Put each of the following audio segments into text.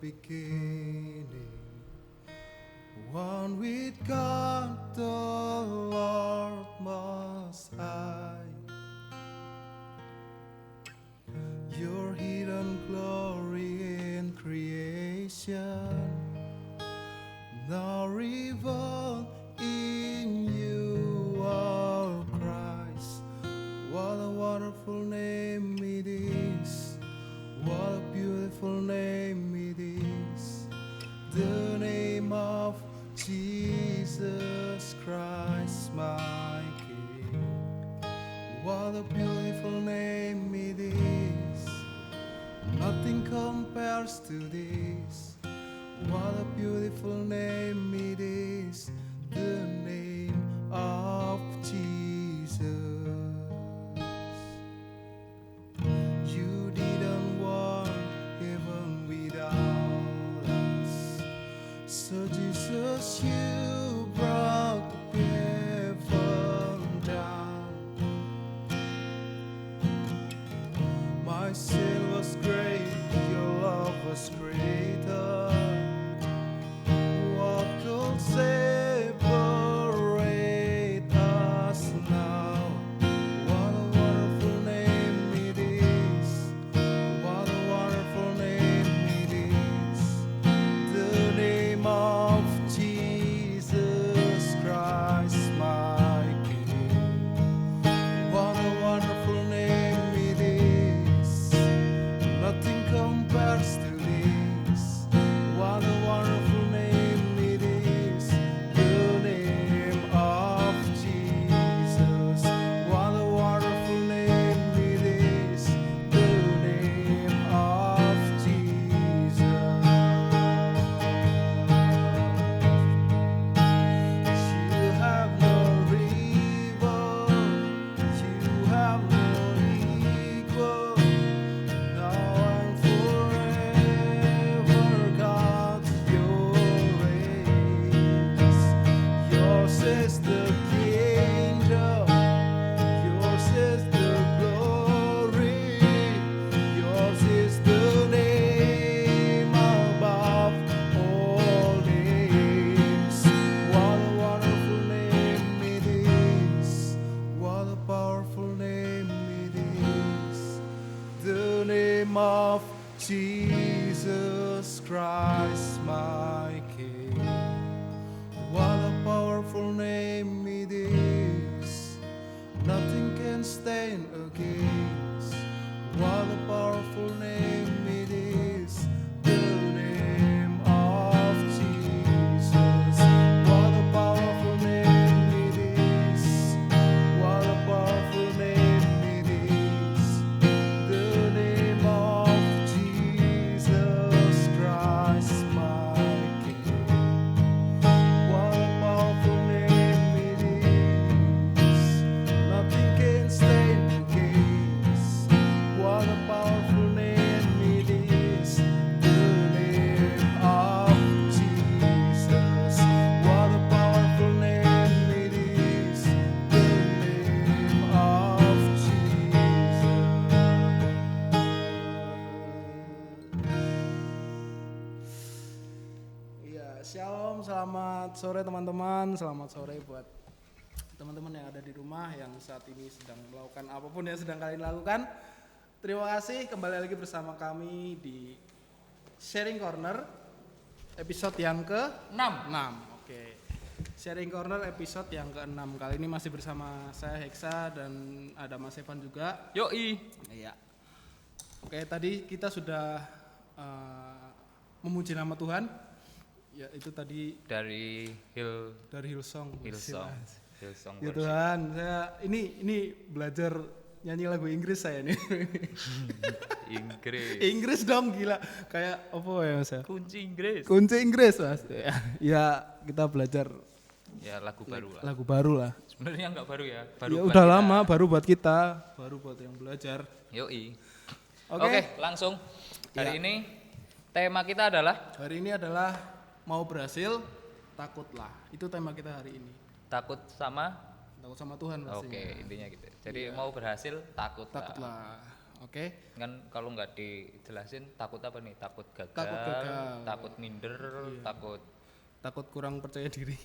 beginning, one with God the Lord Most High. Your hidden glory in creation, now revealed in you, our Christ. What a wonderful name it is, what a beautiful name it is, the name of Jesus Christ, my King. What a beautiful name it is, nothing compares to this. What a beautiful name it is, the name of Jesus. You didn't want heaven without us, so Jesus, you brought heaven down. My sin was great, your love was greater. What could separate us now? What a wonderful name it is, what a wonderful name it is, the name of Jesus Christ, my King. What a wonderful name it is, nothing compares to this. What a wonderful name it is, the name of Jesus. What a wonderful name it is, the name of Jesus. You have no rival, you have no equal, now and forever. God's your race. Yours is the kingdom, yours is the glory, yours is the name above all names. What a wonderful name it is, what a powerful name it is, the name of Jesus Christ, my King. What a powerful name it is, nothing can stand against. What a powerful name it is, the name of Jesus. What a powerful name it is, what a powerful name it is, the name of Jesus Christ, my King. What a powerful name it is, nothing can stand against. What a powerful name it is, the name of Jesus. What a powerful name it is, the name of Jesus. Ya, shalom, selamat sore teman-teman, selamat sore buat teman-teman yang ada di rumah yang saat ini sedang melakukan apapun yang sedang kalian lakukan. Terima kasih kembali lagi bersama kami di Sharing Corner episode yang ke-6. Oke. Sharing Corner episode yang ke-6. Kali ini masih bersama saya Hexa dan ada Mas Evan juga. Yoi. Iya. Oke, tadi kita sudah memuji nama Tuhan. Ya, itu tadi Dari Hillsong. Hillsong Ya worship. Tuhan, saya ini belajar nyanyi lagu Inggris saya nih. Inggris dong, gila. Kayak apa ya Mas? Kunci Inggris. Kunci Inggris Mas. Ya, kita belajar Ya lagu baru lah. lagu baru lah. Sebenarnya nggak baru ya. Ya buat udah kita. lama, baru buat kita, baru buat yang belajar. Yoi. Oke. Oke, langsung. Hari Ya. ini tema kita adalah Hari ini adalah mau berhasil, takutlah. Itu tema kita hari ini. takut sama. Takut sama Tuhan pastinya. Oke, intinya gitu. Jadi mau berhasil takutlah. Takutlah. Oke. Kan kalau nggak dijelasin takut apa nih? Takut gagal, Takut gagal. takut minder, takut Takut kurang percaya diri.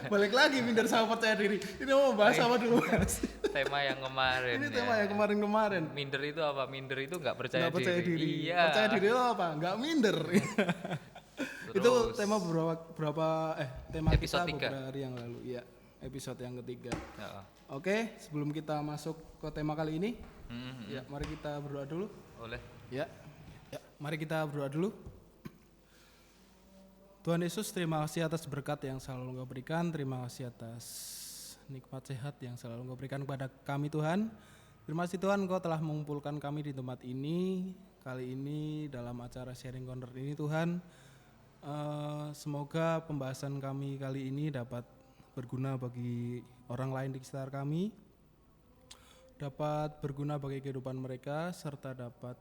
Balik lagi minder sama percaya diri. Ini mau bahas apa dulu, Mas? tema yang kemarin. Ini ya. tema yang kemarin-kemarin. Minder itu apa? Minder itu nggak percaya, Nggak percaya diri. Iya. Percaya diri itu apa? Nggak minder. Itu Terus, tema tema Episode kita 3. beberapa hari yang lalu. Iya, episode yang ketiga. ya. Oke, sebelum kita masuk ke tema kali ini, ya mari kita berdoa dulu. Oleh. Ya, mari kita berdoa dulu. Tuhan Yesus, terima kasih atas berkat yang selalu Engkau berikan. Terima kasih atas nikmat sehat yang selalu Engkau berikan kepada kami, Tuhan. Terima kasih Tuhan, Engkau telah mengumpulkan kami di tempat ini. Kali ini dalam acara sharing corner ini, Tuhan. Semoga pembahasan kami kali ini dapat berguna bagi orang lain di sekitar kami. Dapat berguna bagi kehidupan mereka, serta dapat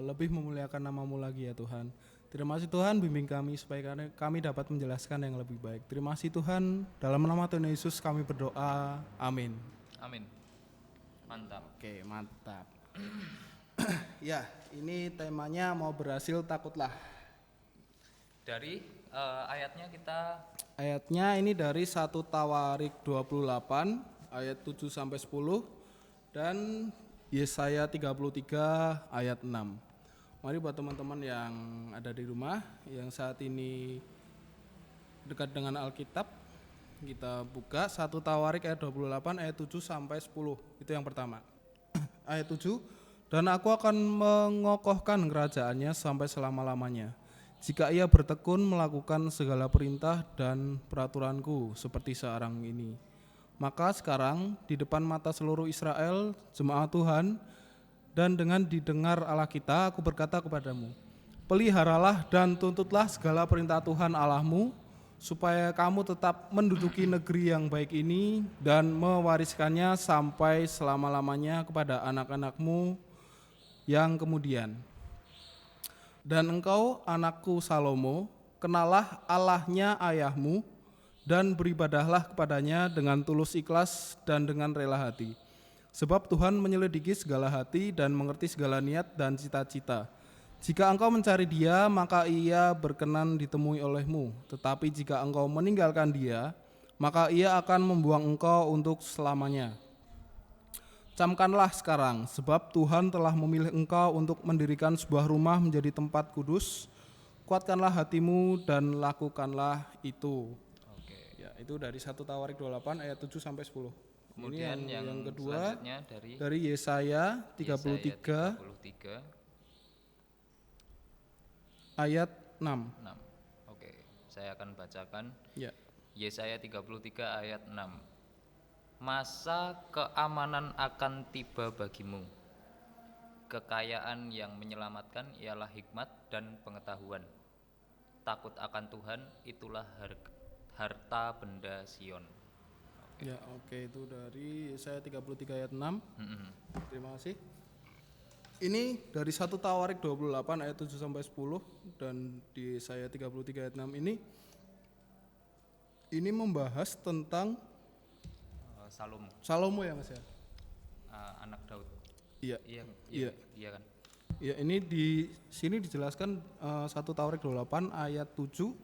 lebih memuliakan nama-Mu lagi ya Tuhan. Terima kasih Tuhan, bimbing kami supaya kami dapat menjelaskan yang lebih baik. Terima kasih Tuhan, dalam nama Tuhan Yesus kami berdoa, amin. Amin. Mantap. Oke, mantap. Ya, ini temanya mau berhasil takutlah. Dari ayatnya kita Ayatnya ini dari 1 Tawarik 28 ayat 7 sampai 10 dan Yesaya 33 ayat 6. Mari buat teman-teman yang ada di rumah yang saat ini dekat dengan Alkitab, kita buka 1 Tawarik ayat 28 ayat 7 sampai 10. Itu yang pertama. Ayat 7, dan aku akan mengokohkan kerajaannya sampai selama-lamanya. Jika ia bertekun melakukan segala perintah dan peraturanku seperti sekarang ini. Maka sekarang di depan mata seluruh Israel, jemaat Tuhan, dan dengan didengar Allah kita, aku berkata kepadamu, peliharalah dan tuntutlah segala perintah Tuhan Allahmu, supaya kamu tetap menduduki negeri yang baik ini dan mewariskannya sampai selama-lamanya kepada anak-anakmu yang kemudian. Dan engkau, anakku Salomo, kenalah Allahnya ayahmu, dan beribadahlah kepadanya dengan tulus ikhlas dan dengan rela hati. Sebab Tuhan menyelidiki segala hati dan mengerti segala niat dan cita-cita. Jika engkau mencari Dia, maka Ia berkenan ditemui olehmu. Tetapi jika engkau meninggalkan Dia, maka Ia akan membuang engkau untuk selamanya. Camkanlah sekarang, sebab Tuhan telah memilih engkau untuk mendirikan sebuah rumah menjadi tempat kudus. Kuatkanlah hatimu dan lakukanlah itu. Oke. Ya, itu dari 1 Tawarik 28 ayat 7 sampai 10. Kemudian Ini yang kedua selanjutnya dari Yesaya 33 Yesaya 33 ayat 6. 6. Oke, saya akan bacakan Ya. Yesaya 33 ayat 6. Masa keamanan akan tiba bagimu. Kekayaan yang menyelamatkan ialah hikmat dan pengetahuan. Takut akan Tuhan itulah harta benda Sion. Ya, oke, itu dari Yesaya 33 ayat 6. Terima kasih. Ini dari 1 Tawarik 28 ayat 7 sampai 10 dan di Yesaya 33 ayat 6 ini membahas tentang Salomo ya Mas ya. Anak Daud. Iya. Iya kan. Ya, ini di sini dijelaskan 1 Tawarik 28 ayat 7.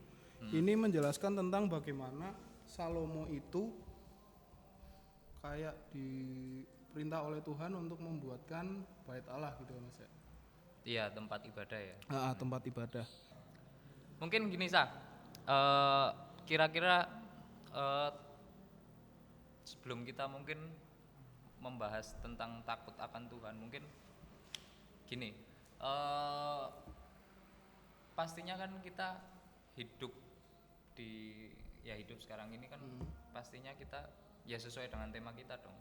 Ini menjelaskan tentang bagaimana Salomo itu kayak diperintah oleh Tuhan untuk membuatkan bait Allah gitu Mas ya. Iya, tempat ibadah ya. Tempat ibadah. Mungkin gini kira-kira sebelum kita mungkin membahas tentang takut akan Tuhan, mungkin gini, pastinya kan kita hidup sekarang ini kan pastinya kita ya sesuai dengan tema kita dong.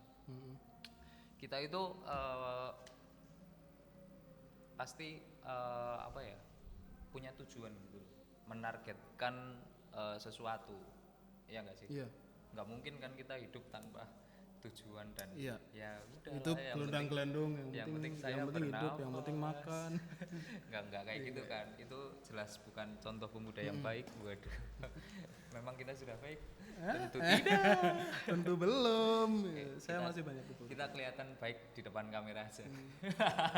Kita itu pasti punya tujuan gitu, menargetkan sesuatu, ya nggak sih? Iya. Nggak mungkin kan kita hidup tanpa tujuan dan Iya. ya udah Itu lah, gelondang-gelendung yang penting saya yang penting hidup, yang bernafas. penting makan. Enggak kayak gitu kan, itu jelas bukan contoh pemuda yang baik. Waduh. Memang kita sudah baik? Tentu tidak. Tentu belum. Saya kita- masih banyak kekurangan. Kita kelihatan baik di depan kamera aja.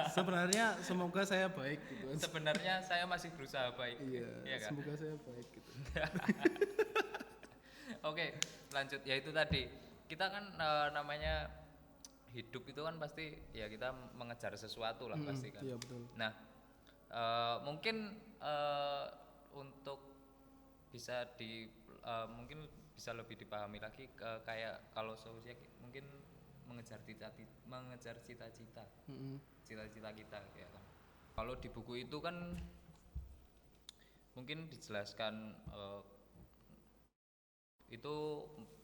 Sebenarnya semoga saya baik gitu. Sebenarnya saya masih berusaha baik. Iya, Iya kan? semoga saya baik gitu. Oke, lanjut. Ya itu tadi. Kita kan namanya hidup itu kan pasti ya kita mengejar sesuatu lah pasti kan. Iya betul. Nah, mungkin untuk bisa mungkin bisa lebih dipahami lagi kayak kalau solusinya mungkin mengejar cita-cita cita-cita kita ya kan. Kalau di buku itu kan mungkin dijelaskan itu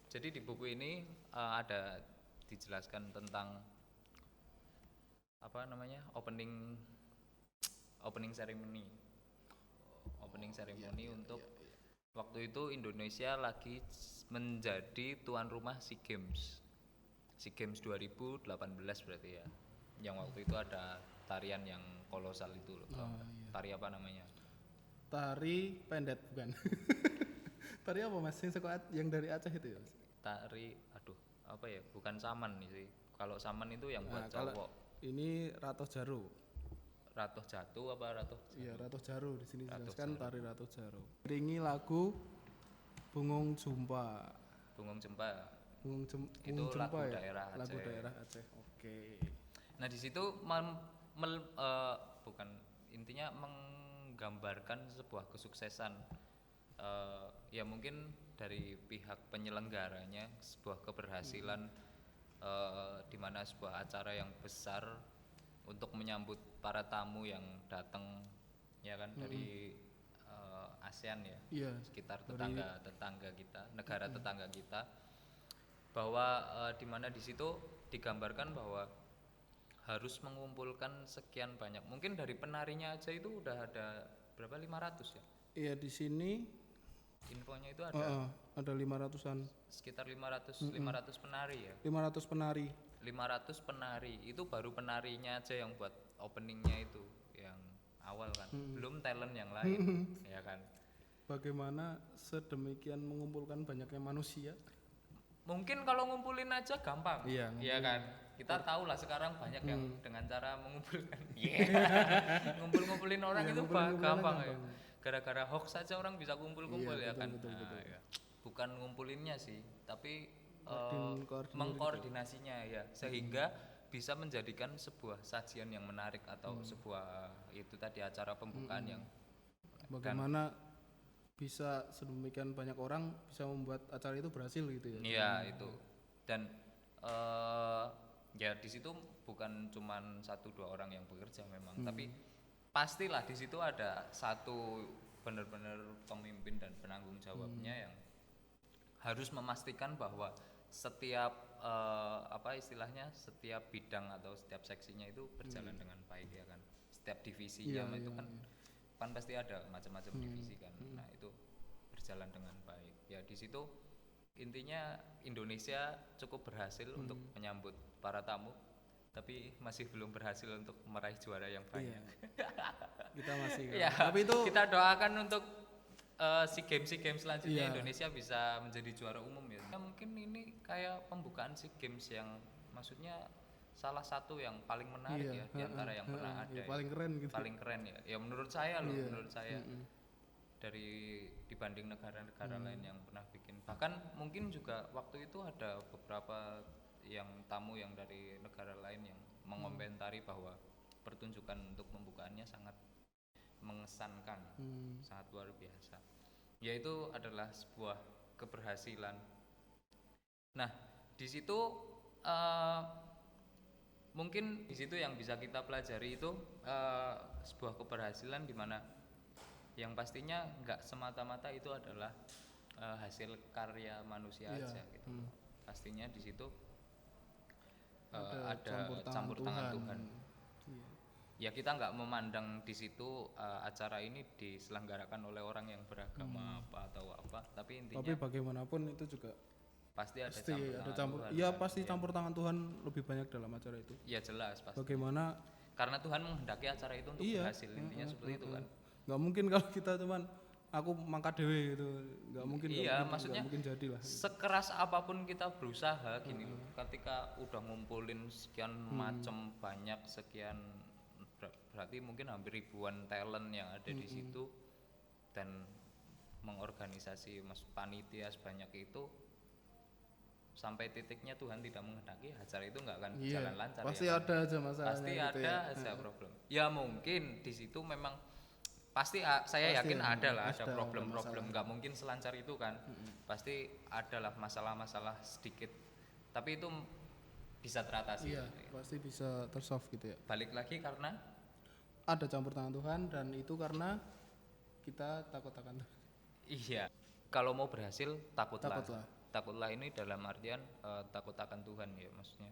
jadi di buku ini ada dijelaskan tentang apa namanya opening ceremony untuk waktu itu Indonesia lagi menjadi tuan rumah SEA Games 2018 berarti ya, yang waktu itu ada tarian yang kolosal itu loh. Tari apa namanya? Tari pendet bukan? Tari apa mas? Yang dari Aceh itu ya mas? Tari, aduh apa ya, bukan saman sih. Kalau saman itu yang buat cowok. Ini Ratoh Jaru. Ratoh Jatuh apa Ratoh? Iya Ratoh Jaru, di sini Ratoh dijelaskan Jaru. tari Ratoh Jaru. Iringi lagu Bungung Jumpa. Bungung Jempa. Bungung Jumpa lagu ya? daerah Lagu Aceh. daerah Aceh. Oke. Nah di situ bukan intinya menggambarkan sebuah kesuksesan ya mungkin dari pihak penyelenggaranya, sebuah keberhasilan di mana sebuah acara yang besar untuk menyambut para tamu yang datang ya kan dari ASEAN ya, Iya. sekitar tetangga kita, negara tetangga kita, bahwa di mana di situ digambarkan bahwa harus mengumpulkan sekian banyak, mungkin dari penarinya aja itu udah ada berapa, 500 ya Iya di sini infonya itu ada ada 500-an. sekitar 500 penari ya, 500 penari. 500 penari itu baru penarinya aja yang buat openingnya itu yang awal kan, belum talent yang lain ya kan. Bagaimana sedemikian mengumpulkan banyaknya manusia? Mungkin kalau ngumpulin aja gampang, Iya, iya kan. Kita tahu lah sekarang banyak yang dengan cara mengumpulkan, ngumpulin orang Iya, itu ngumpulin gampang ya. gampang. Gara-gara hoax saja orang bisa kumpul-kumpul Iya, ya betul, kan. betul, Nah, betul. ya. Bukan ngumpulinnya sih, tapi Koordinir mengkoordinasinya ya, sehingga bisa menjadikan sebuah sajian yang menarik atau sebuah itu tadi acara pembukaan yang Bagaimana bisa sedemikian banyak orang bisa membuat acara itu berhasil gitu ya? iya itu. Dan ya di situ bukan cuman 1-2 orang yang bekerja memang, tapi pastilah di situ ada satu benar-benar pemimpin dan penanggung jawabnya yang harus memastikan bahwa setiap apa istilahnya, setiap bidang atau setiap seksinya itu berjalan dengan baik ya kan. Setiap divisinya itu kan pasti ada macam-macam divisi kan. Nah, itu berjalan dengan baik. Ya di situ intinya Indonesia cukup berhasil untuk menyambut para tamu, tapi masih belum berhasil untuk meraih juara yang banyak. Kita masih Ya, tapi itu kita doakan untuk SEA Games selanjutnya Iya. Indonesia bisa menjadi juara umum ya. Ya mungkin ini kayak pembukaan SEA Games yang maksudnya salah satu yang paling menarik ya di antara yang pernah ada. ya, paling keren gitu. Paling keren ya. Ya menurut saya loh, Iya. menurut saya. Dari dibanding negara-negara lain yang pernah bikin. Bahkan mungkin juga waktu itu ada beberapa yang tamu yang dari negara lain yang mengomentari bahwa pertunjukan untuk pembukaannya sangat mengesankan, sangat luar biasa. Yaitu adalah sebuah keberhasilan. Nah, di situ mungkin di situ yang bisa kita pelajari itu sebuah keberhasilan di mana yang pastinya nggak semata-mata itu adalah hasil karya manusia Iya. aja gitu. Pastinya di situ Ada ada campur tangan Tuhan. Iya. Ya kita nggak memandang di situ acara ini diselenggarakan oleh orang yang beragama apa atau apa, tapi intinya Tapi bagaimanapun itu juga pasti ada Pasti campur ada tangan campur. Tuhan Iya kan. pasti campur tangan Tuhan lebih banyak dalam acara itu. Iya jelas pasti. Bagaimana? Karena Tuhan menghendaki acara itu untuk Iya. berhasil, intinya seperti itu kan. Nggak mungkin kalau kita cuman aku mangkat dewe gitu, nggak mungkin. Iya, nggak maksudnya mungkin jadi lah. sekeras apapun kita berusaha gini loh, ketika udah ngumpulin sekian macam banyak sekian berarti mungkin hampir ribuan talent yang ada di situ dan mengorganisasi panitia sebanyak itu sampai titiknya Tuhan tidak menghendaki acara itu nggak akan jalan lancar. Pasti ya kan? ada aja masalahnya. Pasti gitu ada ya. aja problem. Ya mungkin di situ memang pasti saya yakin ada lah ada problem-problem, nggak mungkin selancar itu kan. Pasti adalah masalah-masalah sedikit, tapi itu bisa teratasi. Iya, pasti bisa tersolve gitu ya. Balik lagi karena Ada campur tangan Tuhan dan itu karena kita takut akan Tuhan. iya, kalau mau berhasil takutlah. Takutlah. Takutlah ini dalam artian takut akan Tuhan ya, maksudnya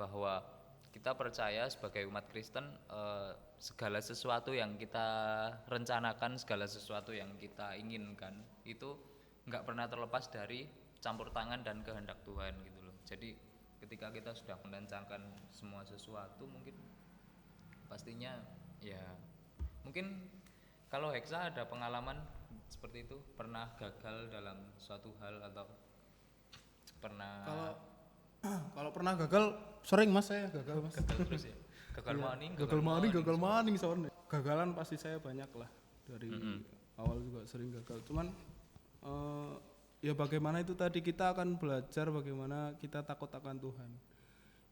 bahwa kita percaya sebagai umat Kristen segala sesuatu yang kita rencanakan, segala sesuatu yang kita inginkan itu nggak pernah terlepas dari campur tangan dan kehendak Tuhan gitu loh. Jadi ketika kita sudah merencanakan semua sesuatu mungkin pastinya ya mungkin kalau Hexa ada pengalaman seperti itu, pernah gagal dalam suatu hal atau pernah Kalau pernah gagal, sering mas saya gagal mas. gagal terus ya, gagal maning Gagal maning soalnya. Gagalan pasti saya banyak lah dari awal juga sering gagal. Cuman ya bagaimana itu tadi kita akan belajar bagaimana kita takut akan Tuhan.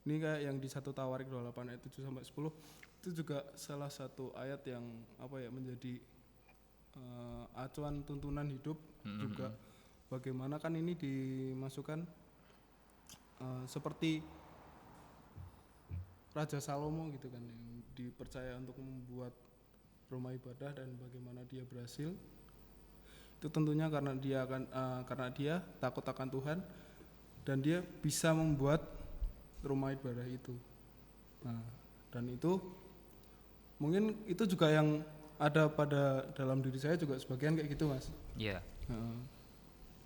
Ini kayak yang di 1 Tawarik 28 ayat 7 sampai 10 itu juga salah satu ayat yang apa ya menjadi acuan tuntunan hidup juga. Bagaimana kan ini dimasukkan seperti Raja Salomo gitu kan yang dipercaya untuk membuat rumah ibadah dan bagaimana dia berhasil itu tentunya karena dia takut akan Tuhan dan dia bisa membuat rumah ibadah itu. Nah, dan itu mungkin itu juga yang ada pada dalam diri saya juga sebagian kayak gitu mas. Iya.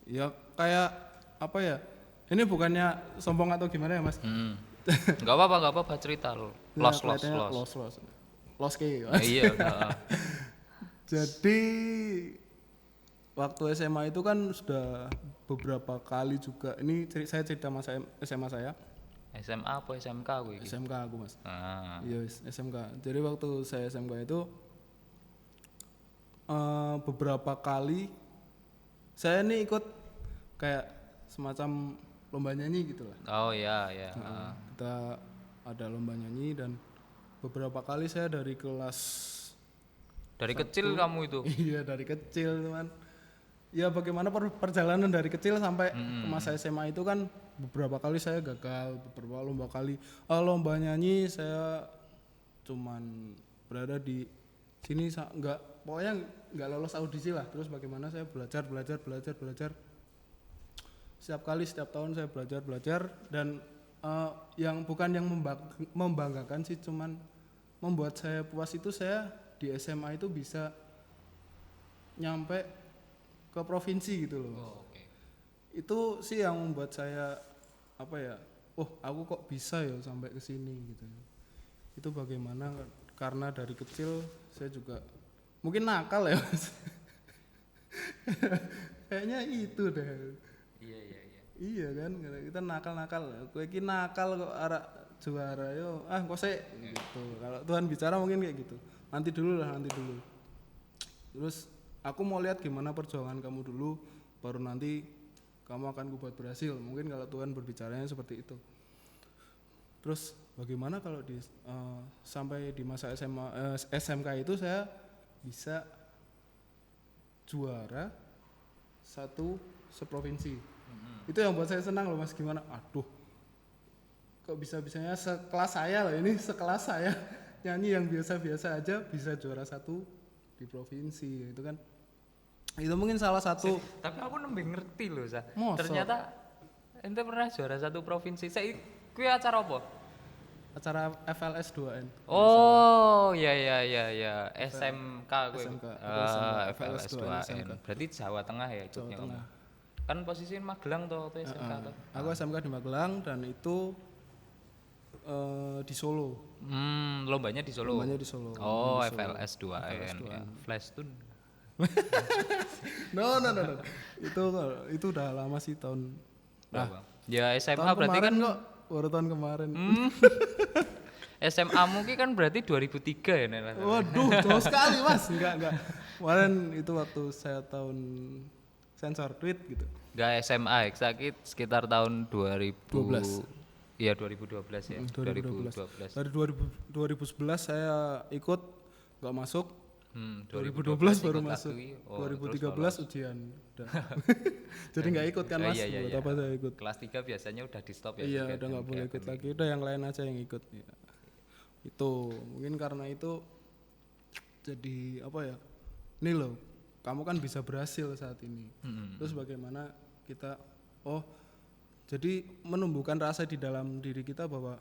Ya kayak apa ya? Ini bukannya sombong atau gimana ya mas? Nggak apa-apa cerita lo. Los kayak. Iya. Jadi waktu SMA itu kan sudah beberapa kali juga. Ini saya cerita masa SMA saya. SMA apa SMK gue? SMK aku mas. Iya SMK. Jadi waktu saya SMK itu beberapa kali saya ini ikut kayak semacam lomba nyanyi gitu lah. Oh iya. Kita ada lomba nyanyi dan beberapa kali saya dari kelas kecil kamu itu? Iya dari kecil teman. Ya bagaimana perjalanan dari kecil sampai ke masa SMA itu kan beberapa kali saya gagal, beberapa lomba nyanyi saya cuman berada di sini pokoknya nggak lolos audisi lah. Terus bagaimana saya belajar setiap tahun saya belajar dan yang bukan yang membanggakan sih, cuman membuat saya puas itu saya di SMA itu bisa nyampe ke provinsi gitu loh. Oh, okay. Itu sih yang membuat saya apa ya, aku kok bisa ya sampai ke sini gitu. Itu bagaimana karena dari kecil saya juga mungkin nakal ya mas. Kayaknya itu deh. Iya kan, kita nakal. Kowe iki nakal kok arek juara yo. Kok sik gitu. Kalau Tuhan bicara mungkin kayak gitu. Nanti dulu. Terus aku mau lihat gimana perjuangan kamu dulu, baru nanti kamu akan kubuat berhasil. Mungkin kalau Tuhan berbicaranya seperti itu. Terus bagaimana kalau sampai di masa SMK itu saya bisa juara satu seprovinsi. Itu yang buat saya senang loh mas. Gimana? Aduh, kok bisa-bisanya sekelas saya loh, ini sekelas saya nyanyi yang biasa-biasa aja bisa juara satu di provinsi. Itu kan, itu mungkin salah satu. Tapi aku nembih ngerti loh Sa. Mosok? Ternyata ente pernah juara satu provinsi. Saya kuwi acara apa? Acara FLS 2N. Oh iya SMK gue. SMK. FLS 2N. SMK. Berarti Jawa Tengah ya ikutnya. Jawa Tengah. Kan posisi Magelang tuh waktu SMK tuh. Aku SMK di Magelang dan itu di Solo. Lombanya di Solo. Lombanya di Solo. Oh, Di Solo. FLS 2N. Ya. Flash Tune. No. Itu udah lama sih tahun. Berapa? Ya SMA Tahun berarti kemarin kan kok, baru tahun kemarin. SMA mungkin kan berarti 2003 ya Nek? Waduh, jauh sekali Mas. Enggak. Kemarin itu waktu saya tahun sensor tweet gitu. Enggak SMA, sakit sekitar tahun 12. Iya 2012 ya. 2012. Dari 2011 saya ikut nggak masuk. 2012 baru ikut masuk. akui. Oh, 2013 ujian. Udah. Jadi nggak ikut kan Mas. Iya. Buat apa saya ikut? Kelas 3 biasanya udah di stop ya. Iya, juga udah nggak kan, boleh kayak ikut gini. lagi. Udah yang lain aja yang ikut. Ya. Itu mungkin karena itu jadi apa ya? Nih loh, kamu kan bisa berhasil saat ini. Terus bagaimana kita jadi menumbuhkan rasa di dalam diri kita bahwa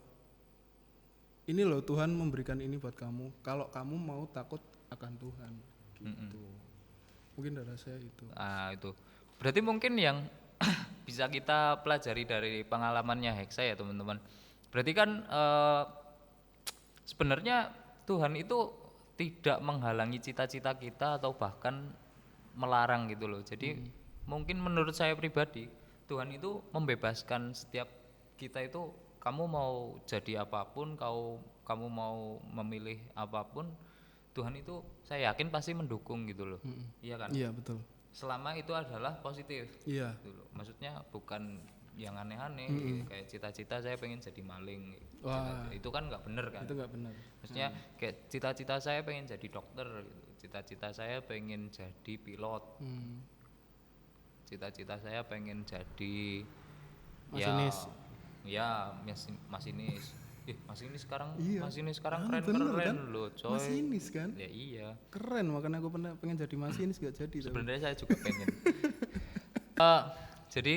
ini loh Tuhan memberikan ini buat kamu. Kalau kamu mau takut akan Tuhan gitu. Mungkin dari saya itu. Itu. Berarti mungkin yang bisa kita pelajari dari pengalamannya Hexa ya teman-teman. Berarti kan sebenarnya Tuhan itu tidak menghalangi cita-cita kita atau bahkan melarang gitu loh. Jadi mungkin menurut saya pribadi Tuhan itu membebaskan setiap kita itu, kamu mau jadi apapun, kamu mau memilih apapun, Tuhan itu saya yakin pasti mendukung gitu loh. Iya kan? Iya, betul. Selama itu adalah positif. Iya. Gitu loh. Maksudnya bukan yang aneh-aneh kayak cita-cita saya pengen jadi maling. Wah. Itu kan nggak bener kan? Itu nggak benar. Maksudnya kayak cita-cita saya pengen jadi dokter gitu. Cita-cita saya pengen jadi pilot. Cita-cita saya pengen jadi Masinis. masinis. Masinis sekarang Iya. masinis sekarang Bener keren-keren kan? loh, coy. Masinis kan? Ya iya. Keren, makanya aku pengen jadi masinis gak jadi. tapi. Sebenarnya saya juga pengen. Jadi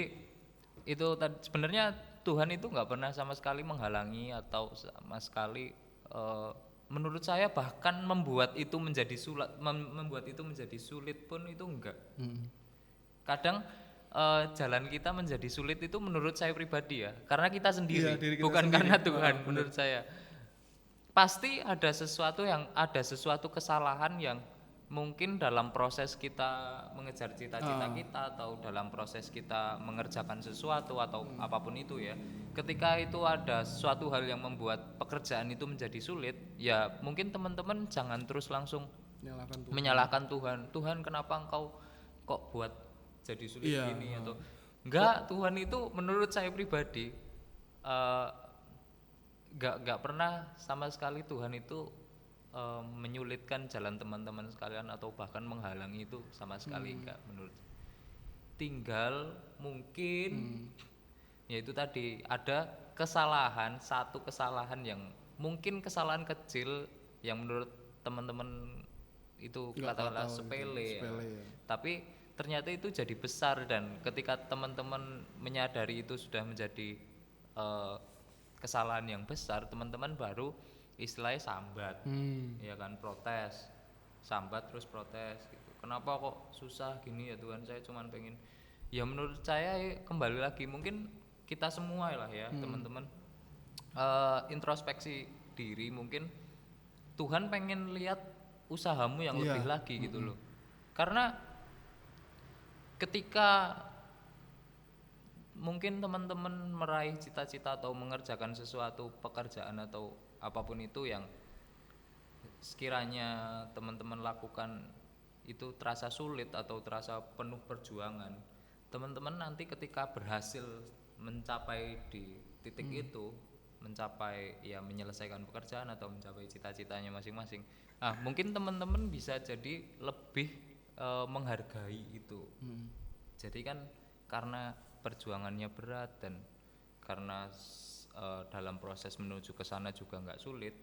itu sebenarnya Tuhan itu nggak pernah sama sekali menghalangi atau sama sekali menurut saya bahkan membuat itu menjadi sulit pun itu enggak. Kadang jalan kita menjadi sulit itu menurut saya pribadi ya, karena kita sendiri, diri kita bukan sendiri. karena Tuhan. Menurut saya pasti ada sesuatu kesalahan yang mungkin dalam proses kita mengejar cita-cita kita atau dalam proses kita mengerjakan sesuatu atau apapun itu ya, ketika itu ada suatu hal yang membuat pekerjaan itu menjadi sulit, ya mungkin teman-teman jangan terus langsung menyalahkan Tuhan. Tuhan kenapa engkau kok buat jadi sulit gini atau enggak. Tuhan itu menurut saya pribadi enggak pernah sama sekali Tuhan itu menyulitkan jalan teman-teman sekalian atau bahkan menghalangi itu sama sekali enggak menurut. Tinggal mungkin yaitu tadi ada satu kesalahan yang mungkin kesalahan kecil yang menurut teman-teman itu katakanlah sepele ya. Tapi ternyata itu jadi besar, dan ketika teman-teman menyadari itu sudah menjadi kesalahan yang besar, teman-teman baru istilahnya sambat, ya kan, protes, sambat terus protes gitu. Kenapa kok susah gini ya Tuhan, saya cuman pengen. Ya menurut saya kembali lagi mungkin kita semua lah ya teman-teman introspeksi diri, mungkin Tuhan pengen lihat usahamu yang lebih lagi gitu loh. Karena ketika mungkin teman-teman meraih cita-cita atau mengerjakan sesuatu pekerjaan atau apapun itu yang sekiranya teman-teman lakukan itu terasa sulit atau terasa penuh perjuangan, teman-teman nanti ketika berhasil mencapai di titik itu, mencapai ya menyelesaikan pekerjaan atau mencapai cita-citanya masing-masing, mungkin teman-teman bisa jadi lebih menghargai itu. Jadi kan karena perjuangannya berat dan karena dalam proses menuju ke sana juga nggak sulit,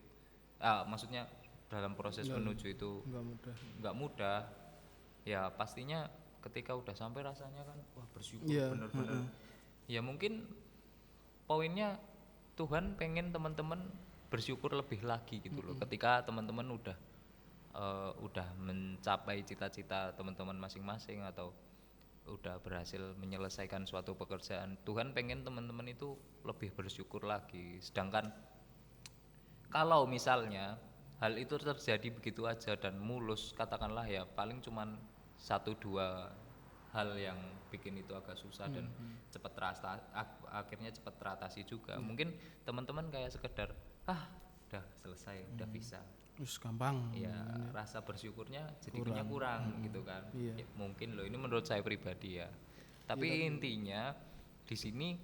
maksudnya dalam proses menuju itu nggak mudah, ya pastinya ketika udah sampai rasanya kan wah bersyukur bener-bener. Ya mungkin poinnya Tuhan pengen teman-teman bersyukur lebih lagi gitu loh, ketika teman-teman udah mencapai cita-cita teman-teman masing-masing atau udah berhasil menyelesaikan suatu pekerjaan, Tuhan pengen teman-teman itu lebih bersyukur lagi. Sedangkan kalau misalnya hal itu terjadi begitu aja dan mulus, katakanlah ya paling cuman satu dua hal yang bikin itu agak susah dan cepat akhirnya cepat teratasi juga. Mungkin teman-teman kayak sekedar udah selesai, udah bisa. Wis gampang. Ya rasa bersyukurnya jadinya kurang gitu kan. Iya. Ya, mungkin loh, ini menurut saya pribadi ya. Tapi intinya di sini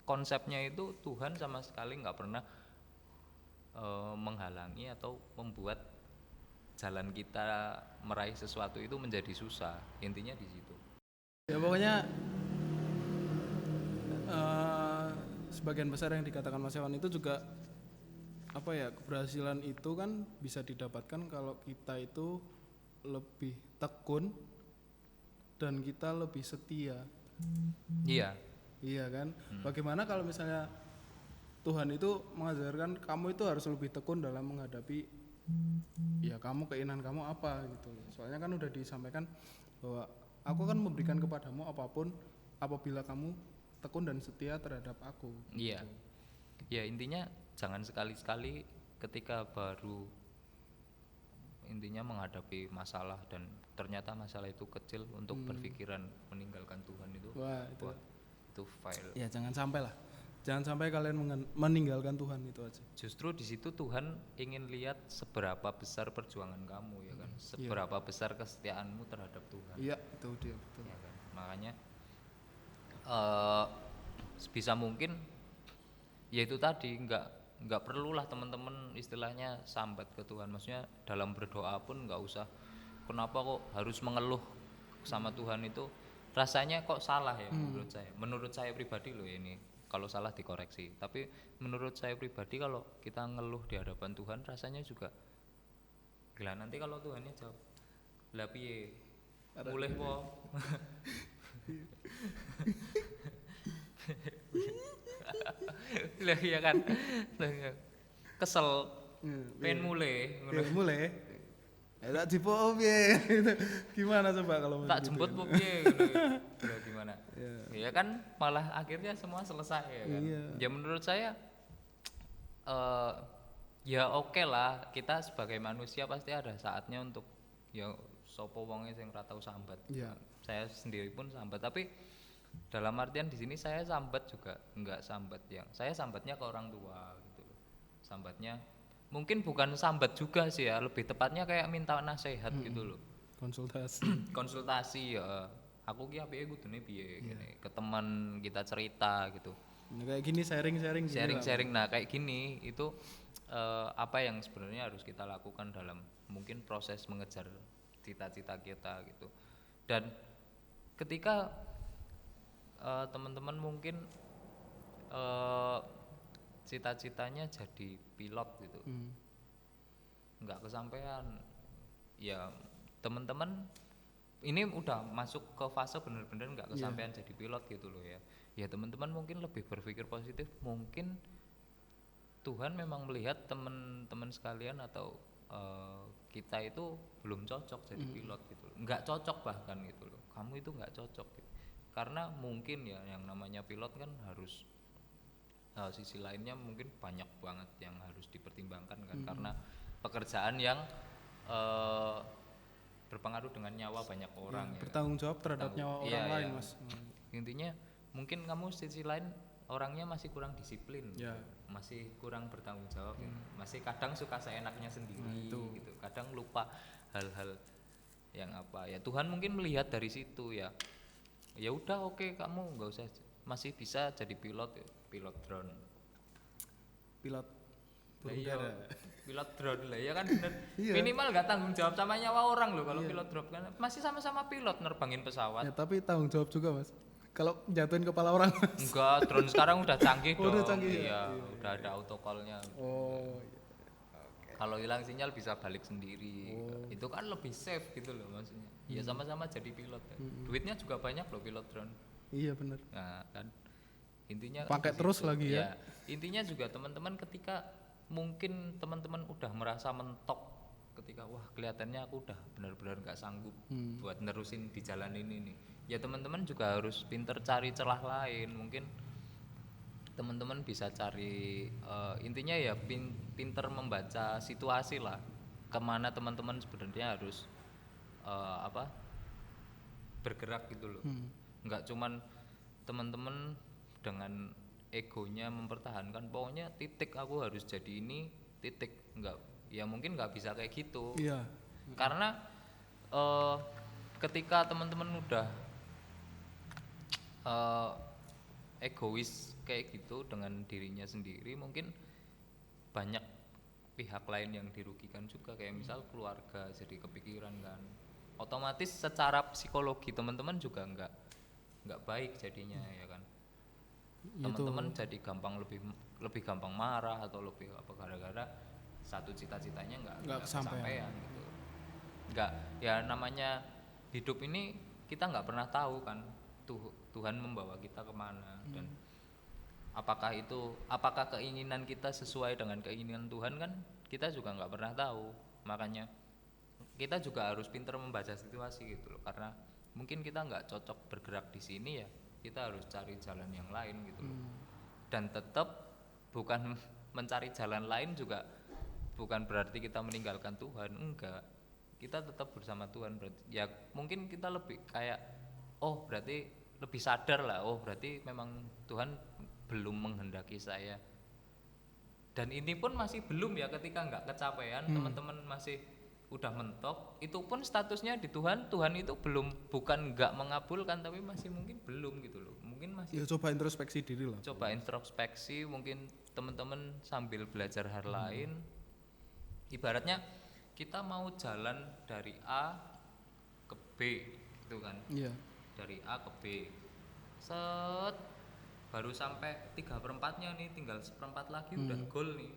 konsepnya itu Tuhan sama sekali nggak pernah menghalangi atau membuat jalan kita meraih sesuatu itu menjadi susah. Intinya di situ. Ya pokoknya sebagian besar yang dikatakan Mas Ewan itu juga apa ya, keberhasilan itu kan bisa didapatkan kalau kita itu lebih tekun dan kita lebih setia. Iya. Iya kan? Bagaimana kalau misalnya Tuhan itu mengajarkan kamu itu harus lebih tekun dalam menghadapi ya kamu, keinginan kamu apa gitu. Soalnya kan udah disampaikan bahwa aku akan memberikan kepadamu apapun apabila kamu tekun dan setia terhadap aku. Iya. Ya intinya jangan sekali-sekali ketika baru intinya menghadapi masalah dan ternyata masalah itu kecil untuk berpikiran meninggalkan Tuhan itu. Wah, itu fail. Ya jangan sampai lah. Jangan sampai kalian meninggalkan Tuhan, itu aja. Justru di situ Tuhan ingin lihat seberapa besar perjuangan kamu ya kan, seberapa besar kesetiaanmu terhadap Tuhan. Iya, itu dia betul. Ya kan? Makanya sebisa mungkin ya itu tadi, nggak perlulah teman-teman istilahnya sambat ke Tuhan. Maksudnya dalam berdoa pun nggak usah kenapa kok harus mengeluh sama Tuhan, itu rasanya kok salah ya menurut saya pribadi loh ini. Kalau salah dikoreksi, tapi menurut saya pribadi kalau kita ngeluh di hadapan Tuhan rasanya juga gila. Nanti kalau Tuhannya jawab lah piye mulih po lah iya kan, kesel pengen mulai Mulai. Tak jipuk piye? Gimana coba kalau tak gitu jemput kan? po piye gitu. Udah gimana? Ya kan malah akhirnya semua selesai ya kan. Iya. Ya menurut saya ya oke lah, kita sebagai manusia pasti ada saatnya untuk ya sopo wonge sing ora tau sambat. Iya. Saya sendiri pun sambat, tapi dalam artian di sini saya sambat juga enggak sambat yang saya sambatnya ke orang tua gitu loh. Sambatnya mungkin bukan sambat juga sih ya, lebih tepatnya kayak minta nasihat gitu loh. Konsultasi ya, aku ki apike kudune piye gini, ke teman kita cerita gitu. Nah, kayak gini sharing-sharing gini lah. Sharing-sharing. Nah, kayak gini itu apa yang sebenarnya harus kita lakukan dalam mungkin proses mengejar cita-cita kita gitu. Dan ketika teman-teman mungkin cita-citanya jadi pilot gitu, nggak kesampaian, ya teman-teman ini udah masuk ke fase bener-bener nggak kesampaian jadi pilot gitu loh ya. Ya teman-teman mungkin lebih berpikir positif, mungkin Tuhan memang melihat teman-teman sekalian atau kita itu belum cocok jadi pilot gitu, nggak cocok bahkan gitu loh, kamu itu nggak cocok gitu. Karena mungkin ya yang namanya pilot kan harus sisi lainnya mungkin banyak banget yang harus dipertimbangkan kan, karena pekerjaan yang berpengaruh dengan nyawa banyak orang ya, bertanggung jawab terhadap nyawa orang lain mas. Intinya mungkin kamu sisi lain orangnya masih kurang disiplin, masih kurang bertanggung jawab ya. Masih kadang suka seenaknya sendiri gitu, kadang lupa hal-hal yang apa ya, Tuhan mungkin melihat dari situ ya. Ya udah oke, kamu nggak usah, masih bisa jadi pilot ya, pilot drone, Pilot iya, pilot drone lah ya kan bener. Minimal nggak tanggung jawab sama nyawa orang loh kalau pilot drone kan, masih sama-sama pilot nerbangin pesawat. Ya tapi tanggung jawab juga mas. Kalau jatuhin kepala orang mas. Enggak, drone sekarang udah canggih dong. Udah canggih iya, udah ada autocall-nya. Oh iya. Kalau hilang sinyal bisa balik sendiri. Itu kan lebih safe gitu loh maksudnya. Ya sama-sama jadi pilot ya. Duitnya juga banyak loh pilot drone. Iya benar. Nah, kan intinya Pakai terus lagi ya. Intinya juga teman-teman ketika mungkin teman-teman udah merasa mentok ketika wah kelihatannya aku udah benar-benar nggak sanggup buat nerusin di jalan ini nih, ya teman-teman juga harus pinter cari celah lain. Mungkin teman-teman bisa cari intinya ya pinter membaca situasi lah, kemana teman-teman sebenarnya harus apa bergerak gitu loh. Nggak cuman teman-teman dengan egonya mempertahankan pokoknya titik aku harus jadi ini titik, nggak, ya mungkin nggak bisa kayak gitu. Iya. Karena ketika teman-teman udah egois kayak gitu dengan dirinya sendiri, mungkin banyak pihak lain yang dirugikan juga, kayak misal keluarga jadi kepikiran kan, otomatis secara psikologi teman-teman juga nggak baik jadinya ya kan. Teman-teman jadi gampang lebih gampang marah atau lebih apa gara-gara satu cita-citanya nggak kesampaian gitu. Nggak, ya namanya hidup ini kita nggak pernah tahu kan Tuhan membawa kita kemana, dan apakah keinginan kita sesuai dengan keinginan Tuhan kan kita juga nggak pernah tahu. Makanya kita juga harus pintar membaca situasi gitu loh, karena mungkin kita nggak cocok bergerak di sini, ya kita harus cari jalan yang lain gitu loh. Dan tetap bukan mencari jalan lain juga bukan berarti kita meninggalkan Tuhan, enggak, kita tetap bersama Tuhan. Berarti ya mungkin kita lebih kayak oh berarti lebih sadar lah, oh berarti memang Tuhan belum menghendaki saya, dan ini pun masih belum ya, ketika nggak kecapean teman-teman masih udah mentok, itu pun statusnya di Tuhan itu belum, bukan nggak mengabulkan tapi masih mungkin belum gitu loh, mungkin masih Ya coba introspeksi diri lah. coba introspeksi, mungkin teman-teman sambil belajar hal lain. Ibaratnya kita mau jalan dari A ke B gitu kan, Iya. dari A ke B set baru sampai 3/4-nya nih, tinggal 1/4 lagi udah goal nih.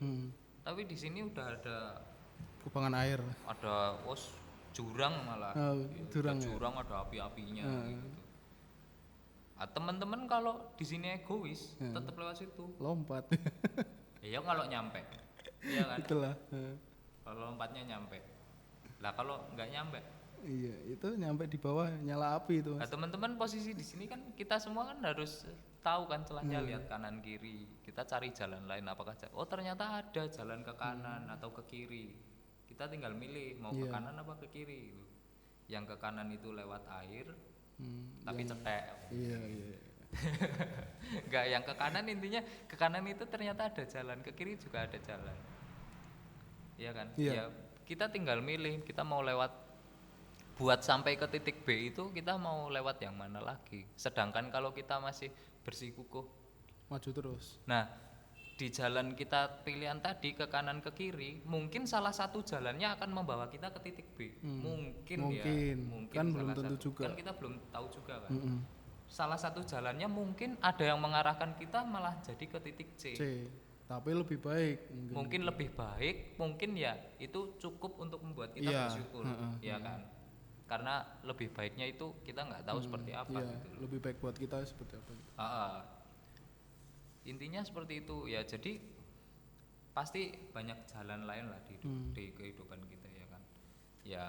Tapi di sini udah ada Kubangan air. jurang malah. Jurang ya? Jurang ada api-apinya gitu. Teman-teman kalau di sini egois tetap lewat situ. Lompat. Ya kalau nyampe. Iya kan? Itulah. Kalau lompatnya nyampe. Lah kalau nggak nyampe. Iya, itu nyampe di bawah nyala api itu, Nah, Mas. teman-teman posisi di sini kan kita semua kan harus tahu kan celahnya, lihat kanan kiri. Kita cari jalan lain, apakah ternyata ada jalan ke kanan atau ke kiri. Kita tinggal milih mau ke kanan apa ke kiri gitu. Yang ke kanan itu lewat air, tapi cetek. Iya. Enggak, yang ke kanan intinya ke kanan itu ternyata ada jalan, ke kiri juga ada jalan. Iya kan? Iya. Ya, kita tinggal milih kita mau lewat, buat sampai ke titik B itu kita mau lewat yang mana lagi. Sedangkan kalau kita masih bersikukuh Maju terus. nah di jalan kita pilihan tadi ke kanan ke kiri, mungkin salah satu jalannya akan membawa kita ke titik B. Mungkin Kan belum salah tentu satu. juga. Kan kita belum tahu juga kan. Salah satu jalannya mungkin ada yang mengarahkan kita malah jadi ke titik C. Tapi lebih baik Mungkin lebih baik, mungkin ya itu cukup untuk membuat kita bersyukur, ya kan? Karena lebih baiknya itu kita nggak tahu seperti apa gitu loh. lebih baik buat kita seperti apa. Intinya seperti itu ya. Jadi pasti banyak jalan lain lah di kehidupan kita ya kan. Ya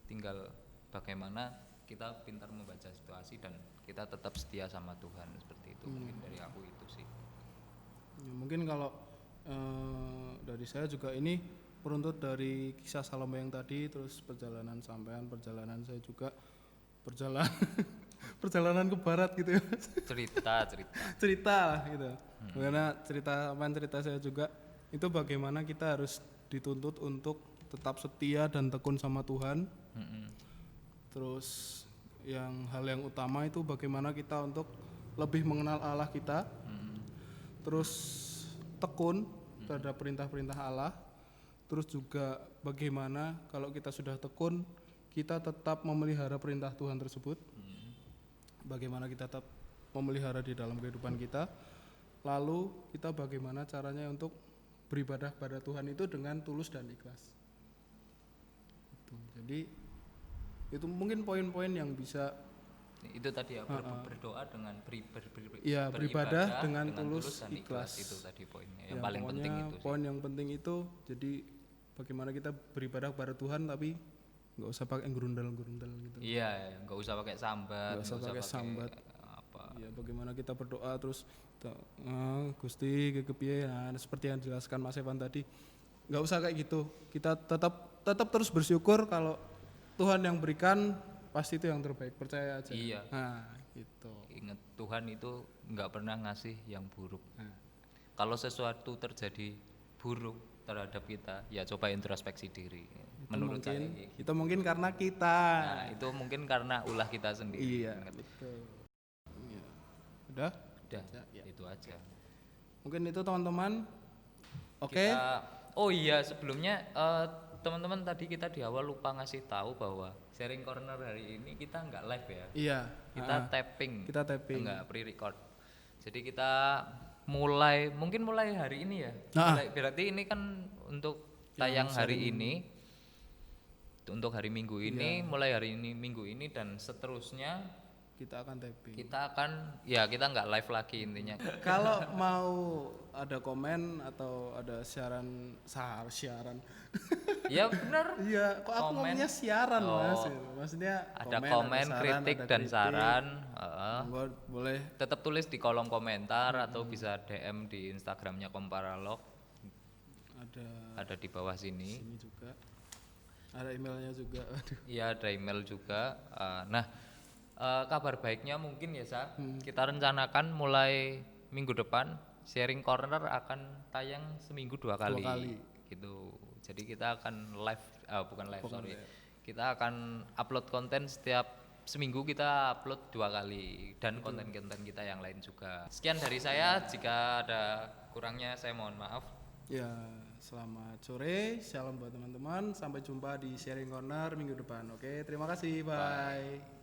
tinggal bagaimana kita pintar membaca situasi dan kita tetap setia sama Tuhan, seperti itu. Mungkin dari aku itu sih. Ya, mungkin kalau dari saya juga ini peruntut dari kisah Salomo yang tadi, terus perjalanan sampean, perjalanan saya juga perjalanan ke barat gitu ya. cerita lah gitu. Karena cerita saya juga itu bagaimana kita harus dituntut untuk tetap setia dan tekun sama Tuhan. Terus hal yang utama itu bagaimana kita untuk lebih mengenal Allah kita. Terus tekun terhadap perintah-perintah Allah. Terus juga bagaimana kalau kita sudah tekun, kita tetap memelihara perintah Tuhan tersebut. Bagaimana kita tetap memelihara di dalam kehidupan kita. Lalu kita bagaimana caranya untuk beribadah pada Tuhan itu dengan tulus dan ikhlas. Jadi itu mungkin poin-poin yang bisa itu tadi ya, berdoa dengan beribadah dengan tulus dan ikhlas. Itu tadi poinnya yang paling penting itu sih. Poin yang penting itu jadi bagaimana kita beribadah kepada Tuhan tapi nggak usah pakai gerundal-gerundal gitu. Iya, nggak usah pakai sambat, Nggak usah pakai sambat. apa. Ya bagaimana kita berdoa terus Gusti kepiye, nah seperti yang dijelaskan Mas Evan tadi, nggak usah kayak gitu. Kita tetap terus bersyukur kalau Tuhan yang berikan pasti itu yang terbaik, percaya aja. Iya. Nah gitu. Ingat Tuhan itu nggak pernah ngasih yang buruk. Nah, Kalau sesuatu terjadi buruk terhadap kita, ya coba introspeksi diri. Menurut saya gitu. itu mungkin karena kita. Nah, itu mungkin karena ulah kita sendiri. Iya Ingat. betul. Iya. Udah Udah, Ya. itu aja. mungkin itu teman-teman. Oke. Oh iya, sebelumnya teman-teman tadi kita di awal lupa ngasih tahu bahwa sharing corner hari ini kita nggak live ya. Iya. Kita tapping. Kita tapping. Enggak pre-record. Jadi kita mungkin mulai hari ini ya. Nah. Berarti ini kan untuk tayang hari ini. Untuk hari Minggu ini, mulai hari ini Minggu ini dan seterusnya Kita akan tapping. kita nggak live lagi intinya. Kalau mau ada komen atau ada siaran. Ya benar. Iya, kok aku Komen. ngomongnya siaran Mas? Oh. Maksudnya Ada komen, saran, kritik ada dan kritik. saran. Monggo, boleh. Tetap tulis di kolom komentar atau bisa DM di Instagramnya Komparalog. Ada di bawah sini. Sini juga. Ada emailnya juga. Aduh. Iya, ada email juga. Kabar baiknya mungkin ya Sa, kita rencanakan mulai minggu depan sharing corner akan tayang seminggu dua kali. Gitu. Jadi kita akan live, bukan live sorry. Kita akan upload konten setiap seminggu, kita upload 2 kali dan konten-konten kita yang lain juga. Sekian dari saya, jika ada kurangnya saya mohon maaf. Ya, selamat sore, shalom buat teman-teman. Sampai jumpa di sharing corner minggu depan. Oke, terima kasih. Bye.